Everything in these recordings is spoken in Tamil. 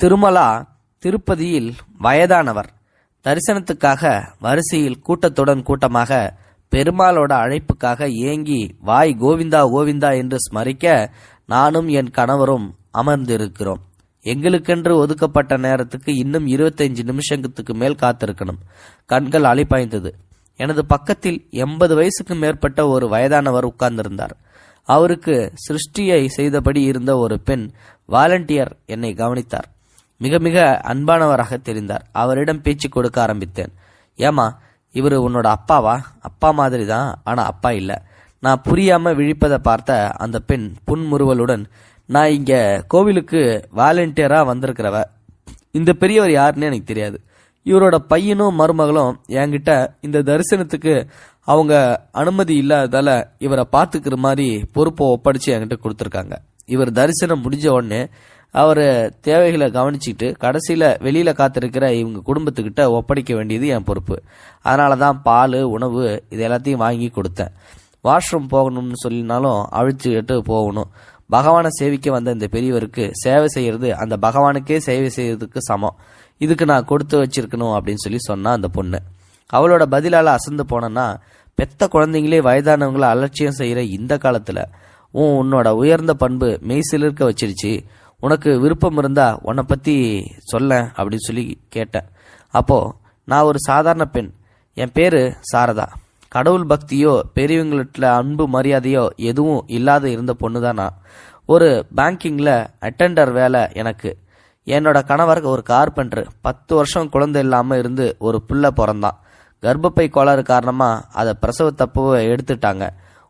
திருமலா திருப்பதியில் வயதானவர் தரிசனத்துக்காக வரிசையில் கூட்டத்துடன் கூட்டமாக பெருமாளோட அழைப்புக்காக ஏங்கி வாய் கோவிந்தா கோவிந்தா என்று ஸ்மரிக்க நானும் என் கணவரும் அமர்ந்திருக்கிறோம். எங்களுக்கென்று ஒதுக்கப்பட்ட நேரத்துக்கு இன்னும் 25 நிமிஷத்துக்கு மேல் காத்திருக்கணும். கண்கள் அலைப்பாய்ந்தது. எனது பக்கத்தில் 80 வயசுக்கு மேற்பட்ட ஒரு வயதானவர் உட்கார்ந்திருந்தார். அவருக்கு சிருஷ்டியை செய்தபடி இருந்த ஒரு பெண் வாலண்டியர் என்னை கவனித்தார். மிக மிக அன்பானவராக தெரிந்தார். அவரிடம் பேச்சு கொடுக்க ஆரம்பித்தேன். ஏமா, இவர் உன்னோட அப்பாவா? அப்பா மாதிரி தான், ஆனா அப்பா இல்ல. நான் புரியாம விழிப்பதை பார்த்த அந்த பெண் புன்முறுவலுடன், நான் இங்க கோவிலுக்கு வாலண்டியரா வந்திருக்கிறவ. இந்த பெரியவர் யாருன்னு எனக்கு தெரியாது. இவரோட பையனும் மருமகளும் என்கிட்ட இந்த தரிசனத்துக்கு அவங்க அனுமதி இல்லாததால இவரை பார்த்துக்கிற மாதிரி பொறுப்பை ஒப்படைச்சு என்கிட்ட கொடுத்துருக்காங்க. இவர் தரிசனம் முடிஞ்ச உடனே அவர் தேவைகளை கவனிச்சுட்டு கடைசியில வெளியில காத்திருக்கிற இவங்க குடும்பத்துக்கிட்ட ஒப்படைக்க வேண்டியது என் பொறுப்பு. அதனாலதான் பால், உணவு இது எல்லாத்தையும் வாங்கி கொடுத்தேன். வாஷ்ரூம் போகணும்னு சொல்லினாலும் அழிச்சுக்கிட்டு போகணும். பகவானை சேவிக்க வந்த இந்த பெரியவருக்கு சேவை செய்யறது அந்த பகவானுக்கே சேவை செய்யறதுக்கு சமம். இதுக்கு நான் கொடுத்து வச்சிருக்கணும் அப்படின்னு சொன்னா அந்த பொண்ணு. அவளோட பதிலால அசந்து போனேன்னா, பெத்த குழந்தைங்களே வயதானவங்களை அலட்சியம் செய்யற இந்த காலத்துல உன்னோட உயர்ந்த பண்பு மெய்சிலிருக்க வச்சிருச்சு. உனக்கு விருப்பம் இருந்தா உன்னை பத்தி சொல்ல அப்படின்னு சொல்லி கேட்டேன். அப்போ நான் ஒரு சாதாரண பெண். என் பேரு சாரதா. கடவுள் பக்தியோ பெரியவங்கள்ட்ட அன்பு மரியாதையோ எதுவும் இல்லாத இருந்த பொண்ணு தான் நான். ஒரு பேங்கிங்ல அட்டெண்டர் வேலை எனக்கு. என்னோட கணவர் ஒரு கார்பெண்டர். 10 வருஷம் குழந்தை இல்லாம இருந்து ஒரு பிள்ளை பிறந்தான். கர்ப்பப்பை கோளாறு காரணமா அதை பிரசவத்தப்போ எடுத்துட்டாங்க.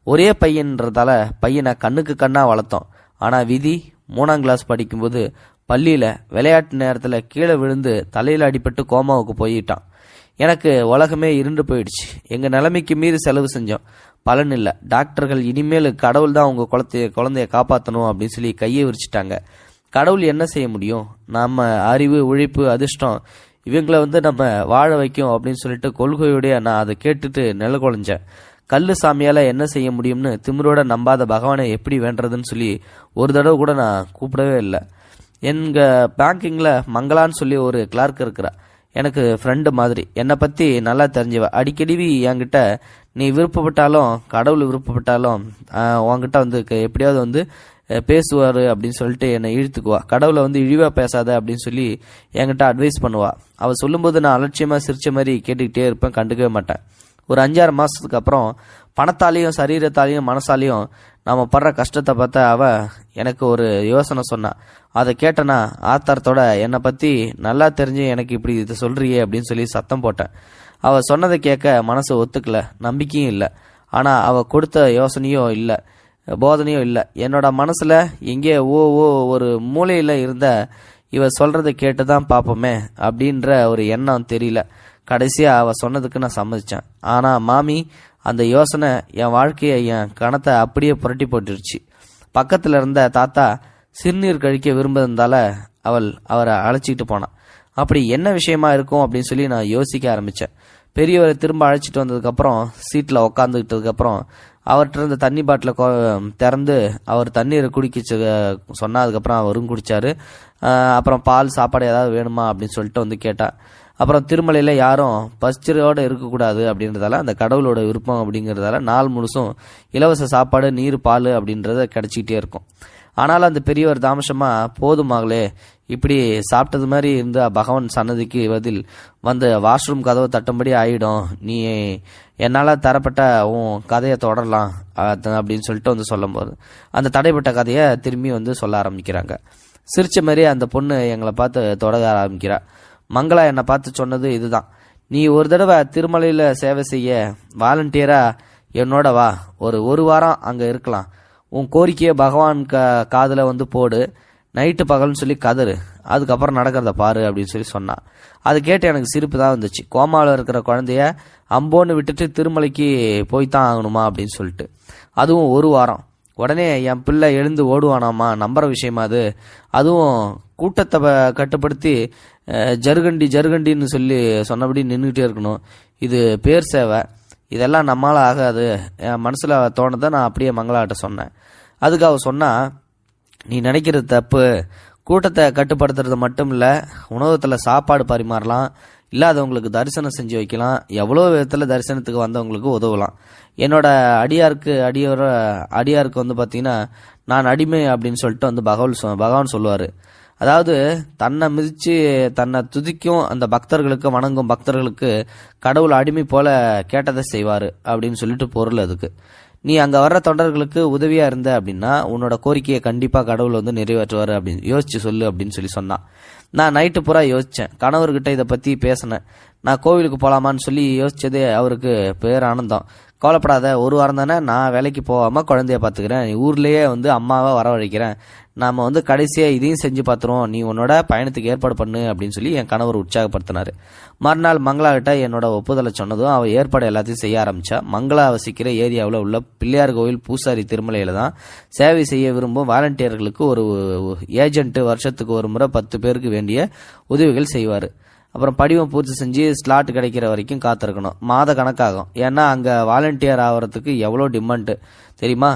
ஒரே பையன்றதால பையனை கண்ணுக்கு கண்ணா வளர்த்தோம். ஆனா விதி 3ஆம் கிளாஸ் படிக்கும்போது பள்ளியில விளையாட்டு நேரத்துல கீழே விழுந்து தலையில அடிபட்டு கோமாவுக்கு போயிட்டான். எனக்கு உலகமே இருண்டு போயிடுச்சு. எங்க நிலைமைக்கு மீறி செலவு செஞ்சோம், பலன் இல்லை. டாக்டர்கள் இனிமேல் கடவுள் தான் உங்க குழந்தைய காப்பாற்றணும் அப்படின்னு சொல்லி கையை விரிச்சிட்டாங்க. கடவுள் என்ன செய்ய முடியும்? நம்ம அறிவு, உழைப்பு, அதிர்ஷ்டம் இவங்களை நம்ம வாழ வைக்கும் அப்படின்னு சொல்லிட்டு கொள்கையுடைய நான் அதை கேட்டுட்டு நில குலைஞ்சேன். கல்லு சாமியால என்ன செய்ய முடியும்னு திமிரோட நம்பாத பகவானை எப்படி வேண்டதுன்னு சொல்லி ஒரு தடவை கூட நான் கூப்பிடவே இல்லை. எங்க பேங்கிங்ல மங்களான்னு சொல்லி ஒரு கிளார்க் இருக்கிறா. எனக்கு ஃப்ரெண்டு மாதிரி. என்னை பத்தி நல்லா தெரிஞ்சவ. அடிக்கடி என்கிட்ட நீ விருப்பப்பட்டாலும் கடவுள் விருப்பப்பட்டாலும் உன்கிட்ட எப்படியாவது பேசுவாரு அப்படின்னு சொல்லிட்டு என்னை இழுத்துக்குவா. கடவுளை இழிவா பேசாத அப்படின்னு சொல்லி என்கிட்ட அட்வைஸ் பண்ணுவா. அவ சொல்லும்போது நான் அலட்சியமா சிரிச்ச மாதிரி கேட்டுக்கிட்டே இருப்பேன், கண்டுக்கவே மாட்டேன். ஒரு 5-6 மாசத்துக்கு அப்புறம் பணத்தாலையும் சரீரத்தாலையும் மனசாலையும் நாம படுற கஷ்டத்தை பார்த்த அவ எனக்கு ஒரு யோசனை சொன்னா. அதை கேட்டனா ஆத்தாரத்தோட என்னை பத்தி நல்லா தெரிஞ்சு எனக்கு இப்படி இதை சொல்றியே அப்படின்னு சொல்லி சத்தம் போட்டேன். அவ சொன்னதை கேட்க மனசு ஒத்துக்கல, நம்பிக்கையும் இல்லை. ஆனா அவ கொடுத்த யோசனையோ இல்லை, போதனையோ இல்லை. என்னோட மனசுல எங்கே ஒரு மூலையில இருந்த இவ சொல்றதை கேட்டுதான் பார்ப்போமே அப்படின்ற ஒரு எண்ணம் தெரியல. கடைசியா அவ சொன்னதுக்கு நான் சம்மதிச்சேன். ஆனா மாமி, அந்த யோசனை என் வாழ்க்கைய, என் கணத்தை அப்படியே புரட்டி போட்டுருச்சு. பக்கத்துல இருந்த தாத்தா சிறுநீர் கழிக்க விரும்புறதால அவரை அழைச்சிக்கிட்டு போனான். அப்படி என்ன விஷயமா இருக்கும் அப்படின்னு சொல்லி நான் யோசிக்க ஆரம்பிச்சேன். பெரியவரை திரும்ப அழைச்சிட்டு வந்ததுக்கு அப்புறம் சீட்ல உக்காந்துக்கிட்டதுக்கு அப்புறம் அவர்கிட்ட இருந்த தண்ணி பாட்டில திறந்து அவர் தண்ணீரை குடிக்க சொன்னதுக்கப்புறம் அவரும் குடிச்சாரு. அப்புறம் பால், சாப்பாடு ஏதாவது வேணுமா அப்படின்னு சொல்லிட்டு கேட்டா. அப்புறம் திருமலையில யாரும் பசிச்சரோட இருக்கக்கூடாது அப்படின்றதால, அந்த கடவுளோட விருப்பம் அப்படிங்கிறதால நாள் முழுசும் இலவச சாப்பாடு, நீர், பால் அப்படின்றத கிடைச்சிக்கிட்டே இருக்கும். ஆனாலும் அந்த பெரியவர் தாமசமா, போதுமாகலே இப்படி சாப்பிட்டது மாதிரி இருந்த பகவான் சன்னதிக்கு பதில் வாஷ்ரூம் கதவை தட்டும்படி ஆயிடும், நீ என்னால தரப்பட்ட உன் கதையை தொடரலாம் அப்படின்னு சொல்லிட்டு சொல்லும் போது அந்த தடைப்பட்ட கதையை திரும்பி சொல்ல ஆரம்பிக்கிறாங்க. சிரிச்ச மாதிரி அந்த பொண்ணு எங்களை பார்த்து தொடர ஆரம்பிக்கிறா. மங்களா என்னை பார்த்து சொன்னது இதுதான்: நீ ஒரு தடவை திருமலையில சேவை செய்ய வாலண்டியரா என்னோட வா, ஒரு வாரம் அங்க இருக்கலாம். உன் கோரிக்கையை பகவான் காதுல போடு, நைட்டு பகல்னு சொல்லி கதறு, அதுக்கப்புறம் நடக்கிறத பாரு அப்படின்னு சொல்லி சொன்னான். அது கேட்டு எனக்கு சிரிப்பு தான் வந்துச்சு. கோமாவில் இருக்கிற குழந்தைய அம்போன்னு விட்டுட்டு திருமலைக்கு போய்தான் ஆகணுமா அப்படின்னு சொல்லிட்டு, அதுவும் ஒரு வாரம். உடனே என் பிள்ளை எழுந்து ஓடுவானாமா, நம்புற விஷயமா அது? அதுவும் கூட்டத்தை கட்டுப்படுத்தி ஜருகண்டின்னு சொல்லி சொன்னபடி நின்றுகிட்டே இருக்கணும். இது பேர் சேவை, இதெல்லாம் நம்மளால ஆகாது. என் மனசுல தோணுதை நான் அப்படியே மங்களாட்ட சொன்னேன். அதுக்கு அவ சொன்னா, நீ நினைக்கிறது தப்பு. கூட்டத்தை கட்டுப்படுத்துறது மட்டும் இல்லை, உணவகத்தில் சாப்பாடு பரிமாறலாம், இல்லாதவங்களுக்கு தரிசனம் செஞ்சு வைக்கலாம், எவ்வளோ விதத்தில் தரிசனத்துக்கு வந்தவங்களுக்கு உதவலாம். என்னோட அடியாருக்கு வந்து பார்த்தீங்கன்னா நான் அடிமை அப்படின்னு சொல்லிட்டு வந்து பகவான் சொல்லுவார். அதாவது தன்னை மிதித்து தன்னை துதிக்கும் அந்த பக்தர்களுக்கு, வணங்கும் பக்தர்களுக்கு கடவுள் அடிமை போல கேட்டதை செய்வார் அப்படின்னு சொல்லிட்டு பொருள் அதுக்கு. நீ அங்கே வர்ற தொண்டர்களுக்கு உதவியாக இருந்த அப்படின்னா உன்னோட கோரிக்கையை கண்டிப்பாக கடவுள் வந்து நிறைவேற்றுவார் அப்படின்னு யோசிச்சு சொல்லு அப்படின்னு சொன்னான். நான் நைட்டு பூரா யோசித்தேன், கணவர்கிட்ட இதை பற்றி பேசினேன். நான் கோவிலுக்கு போகலாமான்னு சொல்லி யோசிச்சதே அவருக்கு பேர் ஆனந்தம். கவலைப்படாத, ஒரு வாரம் தானே, நான் வேலைக்கு போகாமல் குழந்தைய பார்த்துக்கிறேன், நீ ஊர்லேயே வந்து அம்மாவை வரவழைக்கிறேன், நாம் வந்து கடைசியாக இதையும் செஞ்சு பார்த்துருவோம், நீ உன்னோட பயணத்துக்கு ஏற்பாடு பண்ணு அப்படின்னு சொல்லி என் கணவர் உற்சாகப்படுத்தினார். மறுநாள் மங்களாகிட்ட என்னோட ஒப்புதலை சொன்னதும் அவள் ஏற்பாடு எல்லாத்தையும் செய்ய ஆரம்பித்தா. மங்களா வசிக்கிற ஏரியாவில் உள்ள பிள்ளையார் கோவில் பூசாரி திருமலையில் தான் சேவை செய்ய விரும்பும் வாலண்டியர்களுக்கு ஒரு ஏஜென்ட்டு வருஷத்துக்கு ஒரு முறை 10 பேருக்கு வேண்டிய உதவிகள் செய்வார். அப்புறம் படிவம் பூர்த்தி செஞ்சு ஸ்லாட் கிடைக்கிற வரைக்கும் காத்திருக்கணும். மாத கணக்காகும். ஏன்னா அங்கே வாலண்டியர் ஆகிறதுக்கு எவ்வளோ டிமாண்டு தெரியுமா?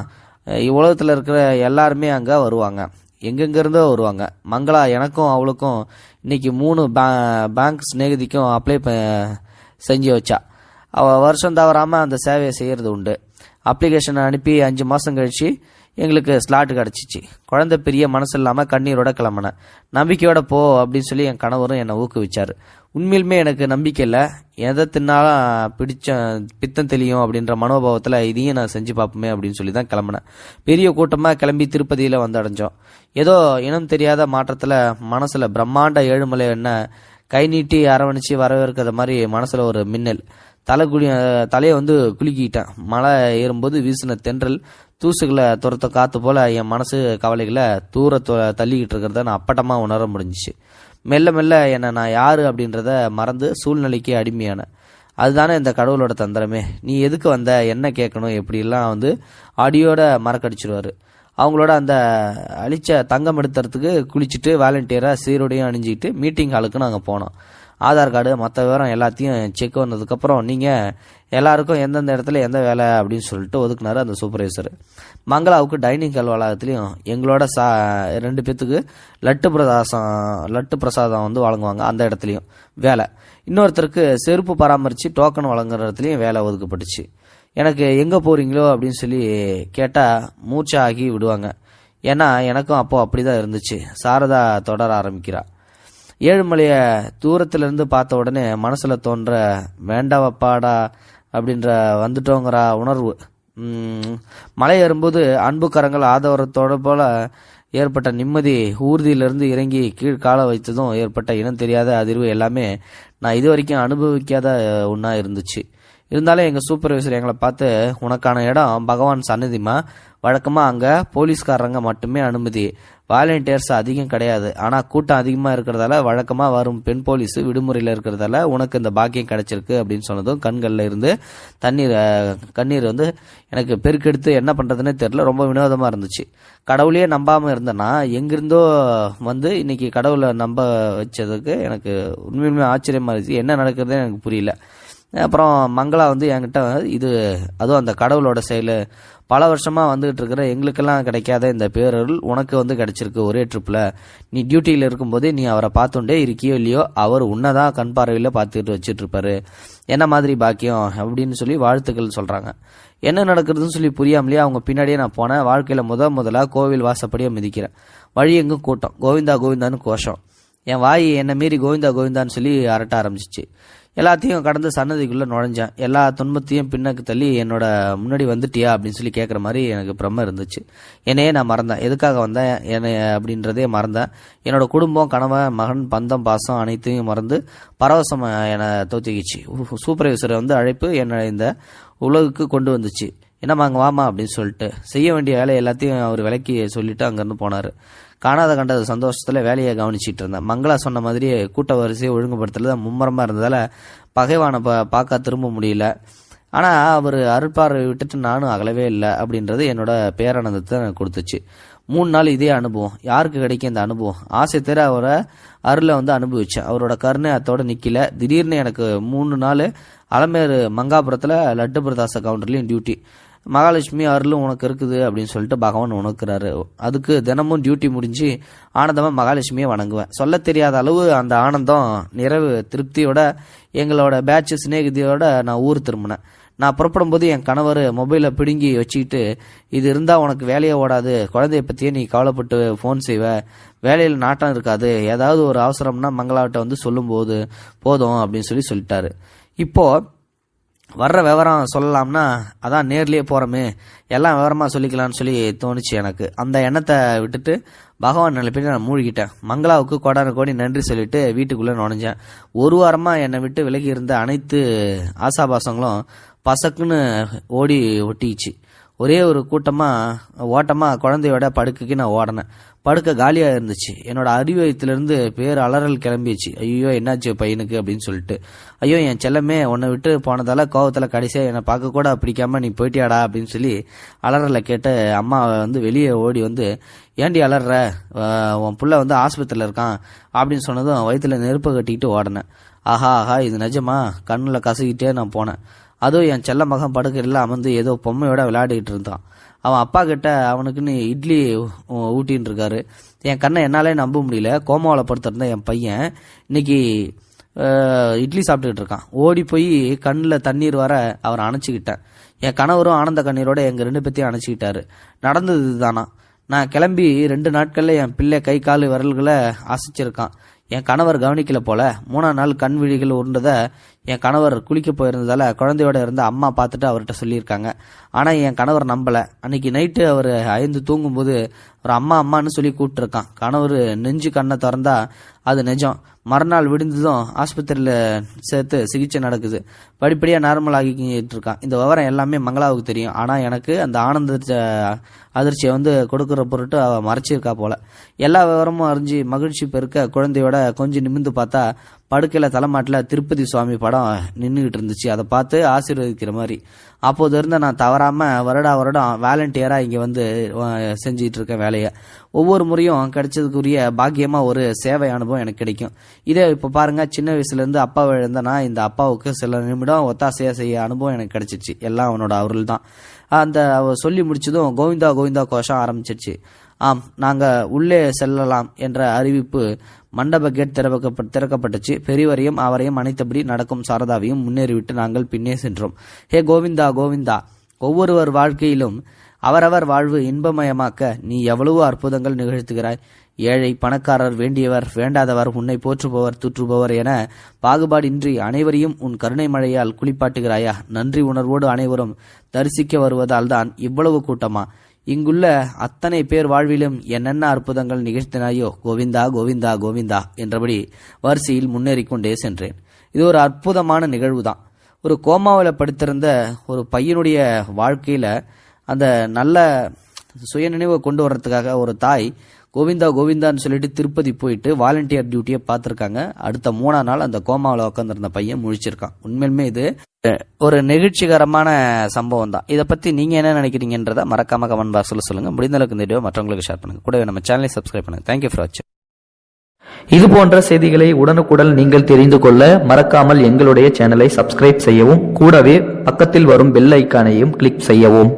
உலகத்தில் இருக்கிற எல்லாருமே அங்கே வருவாங்க, எங்கெங்கிருந்தோ வருவாங்க. மங்களா எனக்கும் அவளுக்கும் இன்னைக்கு 3 பேங்க் ஸ்நேகிதிக்கும் அப்ளை செஞ்சு வச்சா. அவள் வருஷம் தவறாமல் அந்த சேவையை செய்கிறது உண்டு. அப்ளிகேஷனை அனுப்பி 5 மாதம் கழிச்சு எங்களுக்கு ஸ்லாட்டு கிடச்சிச்சு. குழந்தை பெரிய மனசு இல்லாமல் கண்ணீரோட கிளம்பினேன். நம்பிக்கையோட போ அப்படின்னு சொல்லி என் கணவரும் என்னை ஊக்குவிச்சார். உண்மையிலுமே எனக்கு நம்பிக்கை இல்லை, எதை தின்னாலும் பித்தம் தெளியும் அப்படின்ற மனோபாவத்தில் இதையும் நான் செஞ்சு பார்ப்போமே அப்படின்னு சொல்லி தான் கிளம்பினேன். பெரிய கூட்டமாக கிளம்பி திருப்பதியில் வந்து அடைஞ்சோம். ஏதோ இனம் தெரியாத மாற்றத்தில் மனசில் பிரம்மாண்ட ஏழுமலை என்ன கை நீட்டி அரவணைச்சி வரவேற்கிற மாதிரி மனசில் ஒரு மின்னல். தலையை வந்து குலுக்கிட்டேன். மழை ஏறும்போது வீசின தென்றல் தூசுகளை துரத்த காத்து போல என் மனசு கவலைகளை தள்ளிக்கிட்டு இருக்கிறத நான் அப்பட்டமாக உணர முடிஞ்சிச்சு. மெல்ல மெல்ல என்னை நான் யார் அப்படின்றத மறந்து சூழ்நிலைக்கு அடிமையான. அதுதானே இந்த கடவுளோட தந்திரமே. நீ எதுக்கு வந்த, என்ன கேட்கணும், எப்படிலாம் வந்து ஆடியோட மறக்கடிச்சிடுவார். அவங்களோட அந்த அழிச்ச தங்கம் எடுத்துறதுக்கு குளிச்சுட்டு வாலண்டியராக சீரோடையும் அணிஞ்சிக்கிட்டு மீட்டிங் ஹாலுக்கு நாங்கள் போனோம். ஆதார் கார்டு மற்ற விவரம் எல்லாத்தையும் செக் வந்ததுக்கப்புறம் நீங்கள் எல்லாருக்கும் எந்தெந்த இடத்துல எந்த வேலை அப்படின்னு சொல்லிட்டு ஒதுக்குனாரு அந்த சூப்பர்வைசர். மங்களாவுக்கு டைனிங் ஹால் வளாகத்துலேயும் எங்களோட 2 பேத்துக்கு லட்டு பிரசாதம் வந்து வழங்குவாங்க, அந்த இடத்துலையும் வேலை. இன்னொருத்தருக்கு செருப்பு பராமரித்து டோக்கன் வழங்குற இடத்துலையும் வேலை ஒதுக்கப்பட்டுச்சு. எனக்கு எங்கே போகிறீங்களோ அப்படின்னு சொல்லி கேட்டால் மூச்சை ஆகி விடுவாங்க. ஏன்னா எனக்கும் அப்போ அப்படி தான் இருந்துச்சு. சாரதா தொடர ஆரம்பிக்கிறா. ஏழுமலையை தூரத்திலிருந்து பார்த்த உடனே மனசில் தோன்ற வேண்டாவப்பாடா அப்படின்ற வந்துட்டோங்கிற உணர்வு. மலை ஏறும்போது அன்பு கரங்கள் ஆதரத்தோட போல ஏற்பட்ட நிம்மதி, ஊர்தியிலிருந்து இறங்கி கீழ் கால வைத்ததும் ஏற்பட்ட இனம் தெரியாத அதிர்வு எல்லாமே நான் இது வரைக்கும் அனுபவிக்காத ஒன்றா இருந்துச்சு. இருந்தாலும் எங்கள் சூப்பர்வைசர் எங்களை பார்த்து, உனக்கான இடம் பகவான் சன்னதிமா, வழக்கமாக அங்கே போலீஸ்காரங்க மட்டுமே அனுமதி, வாலண்டியர்ஸ் அதிகம் கிடையாது, ஆனால் கூட்டம் அதிகமாக இருக்கிறதால வழக்கமாக வரும் பெண் போலீஸு விடுமுறையில் இருக்கிறதால உனக்கு இந்த பாக்கியம் கிடைச்சிருக்கு அப்படின்னு சொன்னதும் கண்களில் இருந்து கண்ணீர் வந்து எனக்கு பெருக்கெடுத்து என்ன பண்ணுறதுன்னே தெரில. ரொம்ப வினோதமாக இருந்துச்சு. கடவுளையே நம்பாமல் இருந்தேன்னா எங்கிருந்தோ வந்து இன்னைக்கு கடவுளை நம்ப வச்சதுக்கு எனக்கு உண்மையுமே ஆச்சரியமாக இருந்துச்சு. என்ன நடக்கிறதே எனக்கு புரியல. அப்புறம் மங்களா வந்து என்கிட்ட அதுவும் அந்த கடவுளோட செயல், பல வருஷமாக வந்துகிட்டு இருக்கிற எங்களுக்கெல்லாம் கிடைக்காத இந்த பேரருள் உனக்கு வந்து கிடைச்சிருக்கு ஒரே ட்ரிப்பில். நீ டியூட்டியில் இருக்கும்போதே நீ அவரை பார்த்துட்டே இருக்கியோ இல்லையோ, அவர் உன்னதான் கண் பார்வையில் பார்த்துட்டு வச்சுட்டு இருப்பாரு. என்ன மாதிரி பாக்கியம் அப்படின்னு சொல்லி வாழ்த்துக்கள் சொல்கிறாங்க. என்ன நடக்குதுன்னு சொல்லி புரியாமலேயே அவங்க பின்னாடியே நான் போனேன். வாழ்க்கையில் முதலாக கோவில் வாசப்படியை மிதிக்கிறேன். வழி எங்கும் கூட்டம், கோவிந்தா கோவிந்தான்னு கோஷம். என் வாய் என்னை மீறி கோவிந்தா கோவிந்தான்னு சொல்லி அரட்ட ஆரம்பிச்சிச்சு. எல்லாத்தையும் கடந்து சன்னதிக்குள்ளே நுழைஞ்சேன். எல்லா துன்பத்தையும் பின்னக்கு தள்ளி என்னோட முன்னாடி வந்துட்டியா அப்படின்னு சொல்லி கேட்குற மாதிரி எனக்கு பிரம்ம இருந்துச்சு. என்னையே நான் மறந்தேன், எதுக்காக வந்தேன் என்னை அப்படின்றதே மறந்தேன். என்னோட குடும்பம், கணவன், மகன், பந்தம், பாசம் அனைத்தையும் மறந்து பரவசம் என்னை தோத்திக்கிச்சு. சூப்பர்வைசரை வந்து அழைப்பு என்னை இந்த உலகுக்கு கொண்டு வந்துச்சு. என்னம்மா அங்கே வாமா அப்படின்னு சொல்லிட்டு செய்ய வேண்டிய வேலை எல்லாத்தையும் அவர் விலைக்கு சொல்லிட்டு அங்கேருந்து போனார். காணாத கண்டது சந்தோஷத்தில் வேலையை கவனிச்சிட்டு இருந்தேன். மங்களா சொன்ன மாதிரி கூட்ட வரிசையை ஒழுங்குபடுத்துறது மும்முரமாக இருந்ததால் பகைவானை பார்க்க திரும்ப முடியல. ஆனால் அவர் அருட்பார்வை விட்டுட்டு நானும் அகலவே இல்லை அப்படின்றது என்னோட பேரானந்தத்தை கொடுத்துச்சு. 3 நாள் இதே அனுபவம். யாருக்கு கிடைக்கும் இந்த அனுபவம்? ஆசை தேர அவரை அருளை வந்து அனுபவிச்சேன். அவரோட கருணை அத்தோட நிற்கல. திடீர்னு எனக்கு 3 நாள் அலமேறு மங்காபுரத்தில் லட்டு பிரதாச கவுண்டர்லேயும் டியூட்டி. மகாலட்சுமி அருளும் உனக்கு இருக்குது அப்படின்னு சொல்லிட்டு பகவான் உணர்க்கிறாரு. அதுக்கு தினமும் டியூட்டி முடிஞ்சு ஆனந்தமாக மகாலட்சுமியை வணங்குவேன். சொல்ல தெரியாத அளவு அந்த ஆனந்தம், நிறைவு, திருப்தியோட எங்களோட பேட்ச் சிநேகிதியோட நான் ஊர் திரும்பினேன். நான் புறப்படும்போது என் கணவர் மொபைலை பிடுங்கி வச்சுக்கிட்டு, இது இருந்தால் உனக்கு வேலையே ஓடாது, குழந்தைய பற்றியே நீ கவலைப்பட்டு ஃபோன் செய்வ, வேலையில் நாட்டம் இருக்காது, ஏதாவது ஒரு அவசரம்னா மங்களாவிட்ட வந்து சொல்லும்போது போதும் அப்படின்னு சொல்லிட்டாரு. இப்போது வர்ற விவரம் சொல்லலாம்னா அதான் நேர்லேயே போகிறோமே, எல்லாம் விவரமாக சொல்லிக்கலாம்னு சொல்லி தோணுச்சு எனக்கு. அந்த எண்ணத்தை விட்டுட்டு பகவான் நிலைப்பிட்டு நான் மூழ்கிட்டேன். மங்களாவுக்கு கோடான கோடி நன்றி சொல்லிட்டு வீட்டுக்குள்ளே நுழைஞ்சேன். ஒரு வாரமாக என்னை விட்டு விலகி இருந்த அனைத்து ஆசாபாசங்களும் பசக்குன்னு ஓடி ஒட்டிச்சு. ஒரே ஒரு ஓட்டமாக குழந்தையோட படுக்கைக்கு நான் ஓடினேன். படுக்கை காலியாக இருந்துச்சு. என்னோட அறிவயத்திலிருந்து பேர் அலறல் கிளம்பிச்சு. ஐயோ என்னாச்சு பையனுக்கு அப்படின்னு சொல்லிட்டு. ஐயோ என் செல்லமே உன்னை விட்டு போனதால கோவத்தில் கடைசியாக என்னை பார்க்க கூட பிடிக்காம நீ போயிட்டியாடா அப்படின்னு சொல்லி அலறலை கேட்டு அம்மா வந்து வெளியே ஓடி வந்து, ஏண்டி அலற, உன் புள்ள வந்து ஆஸ்பத்திரியில் இருக்கான் அப்படின்னு சொன்னதும் வயிற்றுல நெருப்பை கட்டிக்கிட்டு ஓடினேன். ஆஹா இது நிஜமா, கண்ணில் கசக்கிட்டே நான் போனேன். அதுவும் என் செல்ல மகன் படுக்கையில் அமர்ந்து ஏதோ பொம்மையோட விளையாடிக்கிட்டு இருந்தான். அவன் அப்பா கிட்ட அவனுக்குன்னு இட்லி ஊட்டின்னு இருக்காரு. என் கண்ணை என்னாலே நம்ப முடியல. கோமாவில் படுத்திருந்த என் பையன் இன்னைக்கு இட்லி சாப்பிட்டுக்கிட்டு இருக்கான். ஓடி போய் கண்ணில் தண்ணீர் வர அவரை அணைச்சிக்கிட்டேன். என் கணவரும் ஆனந்த கண்ணீரோட எங்கள் 2 பேத்தையும் அணைச்சிக்கிட்டாரு. நடந்தது இதுதானா? நான் கிளம்பி 2 நாட்களில் என் பிள்ளை கை கால் விரல்களை அசைச்சிருக்கான். என் கணவர் கவனிக்கல போல. 3ஆம் நாள் கண் விழிகள் உருண்டதை என் கணவர் குளிக்க போயிருந்ததால குழந்தையோட இருந்த அம்மா பார்த்துட்டு அவர்கிட்ட சொல்லியிருக்காங்க. ஆனால் என் கணவர் நம்பலை. அன்னைக்கு நைட்டு அவர் அயர்ந்து தூங்கும்போது ஒரு அம்மான்னு சொல்லி கூப்பிட்டுருக்கான். கணவர் நெஞ்சு கண்ணை திறந்தா அது நிஜம். மறுநாள் விடுந்ததும் ஆஸ்பத்திரியில் சேர்த்து சிகிச்சை நடக்குது. படிப்படியாக நார்மல் ஆகிக்கிட்டு இருக்கான். இந்த விவரம் எல்லாமே மங்களாவுக்கு தெரியும். ஆனால் எனக்கு அந்த ஆனந்த அதிர்ச்சியை வந்து கொடுக்குற பொருட்டு அவள் மறைச்சிருக்கா போல. எல்லா விவரமும் அறிஞ்சு மகிழ்ச்சி பெருக்க குழந்தையோட கொஞ்சம் நிமிந்து பார்த்தா படுக்கையில் தலைமாட்டில் திருப்பதி சுவாமி படம் நின்றுக்கிட்டு இருந்துச்சு. அதை பார்த்து ஆசீர்வதிக்கிற மாதிரி. அப்போது இருந்த நான் தவறாமல் வருடம் வாலண்டியராக இங்கே வந்து செஞ்சிகிட்டு இருக்கேன் வேலையை. ஒவ்வொரு முறையும் கிடைச்சதுக்குரிய பாக்கியமாக ஒரு சேவை அனுபவம் எனக்கு கிடைக்கும். இதே இப்போ பாருங்கள், சின்ன வயசுலேருந்து அப்பாவை இழந்தனா இந்த அப்பாவுக்கு சில நிமிடம் ஒத்தாசையாக செய்ய அனுபவம் எனக்கு கிடைச்சிச்சு. எல்லாம் அவனோட அருள் தான். அந்த சொல்லி முடிச்சதும் கோவிந்தா கோவிந்தா கோஷம் ஆரம்பிச்சிருச்சு. ஆம், நாங்கள் உள்ளே செல்லலாம் என்ற அறிவிப்பு மண்டப கேட் திறக்கப்பட்டுச்சு. பெரியவரையும் அவரையும் அனைத்தபடி நடக்கும் சாரதாவையும் முன்னேறிவிட்டு நாங்கள் பின்னே சென்றோம். ஹே கோவிந்தா கோவிந்தா, ஒவ்வொருவர் வாழ்க்கையிலும் அவரவர் வாழ்வு இன்பமயமாக்க நீ எவ்வளவு அற்புதங்கள் நிகழ்த்துகிறாய். ஏழை பணக்காரர், வேண்டியவர் வேண்டாதவர், உன்னை போற்றுபவர் தூற்றுபவர் என பாகுபாடின்றி அனைவரையும் உன் கருணை மழையால் குளிப்பாட்டுகிறாயா? நன்றி உணர்வோடு அனைவரும் தரிசிக்க வருவதால் தான் இவ்வளவு கூட்டமா? இங்குள்ள அத்தனை பேர் வாழ்விலும் என்னென்ன அற்புதங்கள் நிகழ்த்தினாயோ கோவிந்தா கோவிந்தா கோவிந்தா என்றபடி வரிசையில் முன்னேறி கொண்டே சென்றேன். இது ஒரு அற்புதமான நிகழ்வு தான். ஒரு கோமாவில் படுத்திருந்த ஒரு பையனுடைய வாழ்க்கையில அந்த நல்ல சுயநினைவை கொண்டு வர்றதுக்காக ஒரு தாய் கோவிந்தா கோவிந்தான்னு சொல்லிட்டு திருப்பதி போயிட்டு வாலண்டியர் டியூட்டியை பார்த்துருக்காங்க. அடுத்த 3ஆம் நாள் அந்த கோமாவில் உட்காந்துருந்த பையன் முழிச்சிருக்கான். உண்மையிலுமே இது ஒரு நெகிழ்ச்சிகரமான சம்பவம் தான். இதை பற்றி நீங்கள் என்ன நினைக்கிறீங்கன்றதை மறக்காம கமெண்ட் பாக்ஸில் சொல்லுங்கள். முடிந்தளவுக்கு இந்த வீடியோ மற்றவங்களுக்கு ஷேர் பண்ணுங்கள். கூடவே நம்ம சேனலை சப்ஸ்கிரைப் பண்ணுங்கள். தேங்க்யூ ஃபார் வாட்சிங். இது போன்ற செய்திகளை உடனுக்குடன் நீங்கள் தெரிந்து கொள்ள மறக்காமல் எங்களுடைய சேனலை சப்ஸ்கிரைப் செய்யவும், கூடவே பக்கத்தில் வரும் பெல் ஐக்கானையும் கிளிக் செய்யவும்.